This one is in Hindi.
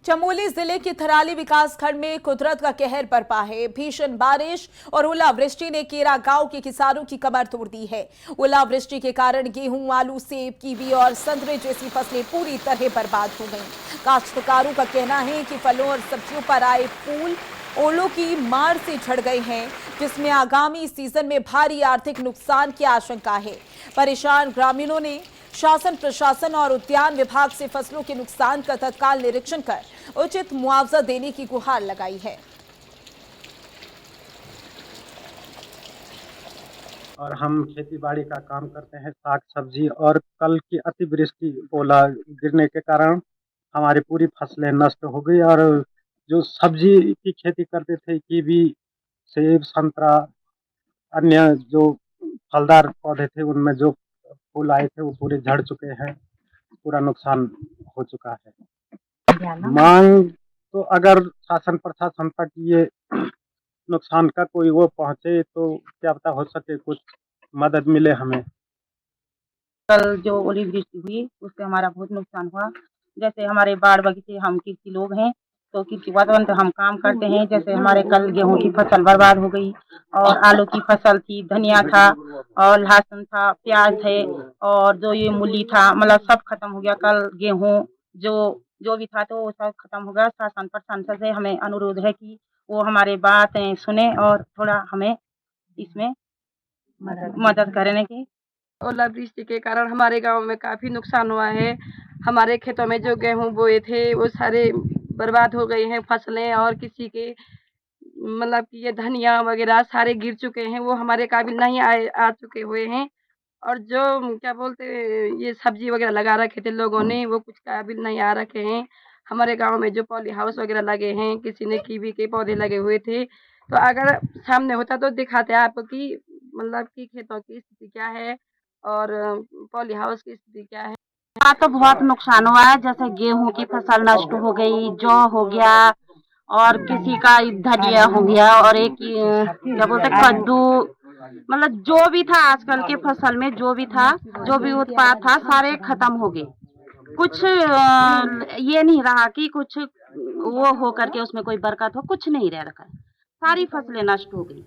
चमोली जिले के थराली विकासखंड में कुदरत का कहर बरपा है। भीषण बारिश और ओलावृष्टि ने केरा गांव के किसानों की कमर तोड़ दी है। ओलावृष्टि के कारण गेहूं, आलू, सेब, कीवी और संतरे जैसी फसलें पूरी तरह बर्बाद हो गईं। काश्तकारों का कहना है कि फलों और सब्जियों पर आए फूल ओलों की मार से झड़ गए हैं, जिसमें आगामी सीजन में भारी आर्थिक नुकसान की आशंका है। परेशान ग्रामीणों ने शासन, प्रशासन और उद्यान विभाग से फसलों के नुकसान का तत्काल निरीक्षण कर उचित मुआवजा देने की गुहार लगाई है। और हम खेती बाड़ी का काम करते हैं, साग सब्जी। और कल की अतिवृष्टि, ओला गिरने के कारण हमारी पूरी फसलें नष्ट हो गई। और जो सब्जी की खेती करते थे, कीवी, सेब, संतरा, अन्य जो फलदार पौधे थे, उनमें जो फूल आए थे वो पूरे झड़ चुके हैं। पूरा नुकसान हो चुका है। मांग तो अगर शासन प्रशासन तक ये नुकसान का कोई वो पहुंचे तो क्या पता हो सके कुछ मदद मिले हमें। कल जो ओलावृष्टि हुई उससे हमारा बहुत नुकसान हुआ। जैसे हमारे बाड़ बगीचे, हम कृषि लोग हैं तो कृषि वातावरण तो हम काम करते हैं। जैसे हमारे कल गेहूं की फसल बर्बाद हो गई और आलू की फसल थी, धनिया था और लहसुन था, प्याज थे और जो ये मूली था, मतलब सब खत्म हो गया। कल गेहूं जो जो भी था तो वो सब खत्म हो गया। शासन प्रशासन से हमें अनुरोध है कि वो हमारे बातें सुने और थोड़ा हमें इसमें मदद करने की। ओलावृष्टि के कारण हमारे गांव में काफ़ी नुकसान हुआ है। हमारे खेतों में जो गेहूं बोए थे वो सारे बर्बाद हो गए हैं फसलें, और किसी के मतलब कि ये धनिया वगैरह सारे गिर चुके हैं, वो हमारे काबिल नहीं आ चुके हुए हैं। और जो क्या बोलते ये सब्जी वगैरह लगा रखे थे लोगों ने, वो कुछ काबिल नहीं आ रखे हैं। हमारे गांव में जो पॉली हाउस वगैरह लगे हैं, किसी ने कीवी के पौधे लगे हुए थे, तो अगर सामने होता तो दिखाते आपको कि मतलब कि खेतों की स्थिति क्या है और पॉली हाउस की स्थिति क्या है। हाँ, तो बहुत नुकसान हुआ है। जैसे गेहूं की फसल नष्ट हो गई, जौ हो गया और किसी का धनिया हो गया और एक क्या बोलते कद्दू, मतलब जो भी था आजकल के फसल में, जो भी था, जो भी उत्पाद था, सारे खत्म हो गए। कुछ ये नहीं रहा कि कुछ वो हो करके उसमें कोई बरकत हो, कुछ नहीं रह रखा। सारी फसलें नष्ट हो गई।